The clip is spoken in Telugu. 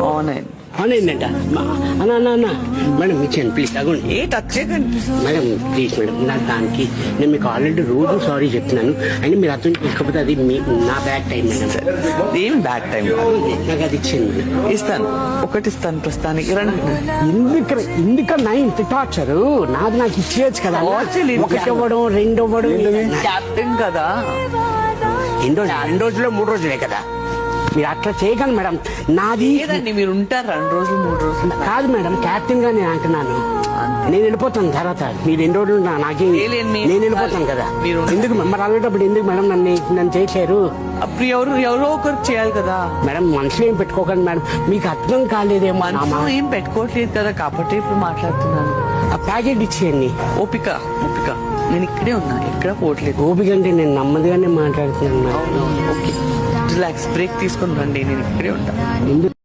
అవునండి. అవునంట అన్న అన్న అన్న మేడం ఇచ్చాను ప్లీజ్ తగ్గండి. ఏ టచ్ చేయకండి మేడం ప్లీజ్ మేడం నాకు దానికి నేను మీకు ఆల్రెడీ రోజు సారీ చెప్తున్నాను అని మీరు అర్థం చేసుకోకపోతే అది నా బ్యాడ్ టైం మేడం. ఏం బ్యాడ్ టైం నాకు అది ఇచ్చాను మేడం. ఇస్తాను, ఒకటి ఇస్తాను ప్రస్తుతానికి. రండి. ఎందుకన్నా ఇంత టార్చరు నాది నాకు ఇచ్చేయచ్చు కదా. ఒకటి ఇవ్వడం రెండు ఇవ్వడం క్యాప్టెన్ కదా. రెండు రోజులు 3 రోజులే కదా, మీరు అట్లా చేయగలను మేడం. నాది లేదండి, మీరు ఉంటారు 2 రోజులు 3 రోజులు కాదు మేడం, క్యాప్టెన్ గా నేను అంటున్నాను. నేను వెళ్ళిపోతాను తర్వాత, మీరు 2 రోజులు నాకే నేను వెళ్ళిపోతాను కదా. ఎందుకు మరి అలాంటప్పుడు ఎందుకు మేడం నన్ను చేశారు? అప్పుడు ఎవరో ఒకరు చేయాలి కదా మేడం. మనసులో ఏం పెట్టుకోకండి మేడం, మీకు అర్థం కాలేదేమో. మనసులో ఏం పెట్టుకోవట్లేదు కదా, కాబట్టి ఇప్పుడు మాట్లాడుతున్నాను. ఆ ప్యాకెట్ ఇచ్చేయండి. ఓపిక నేను ఇక్కడే ఉన్నా, ఎక్కడ పోవట్లేదు. ఓపిక అంటే నేను నెమ్మదిగానే మాట్లాడుతున్నాను మేడం. ఓకే, రిలాక్స్, బ్రేక్ తీసుకుని రండి, నేను ఇక్కడే ఉంటా.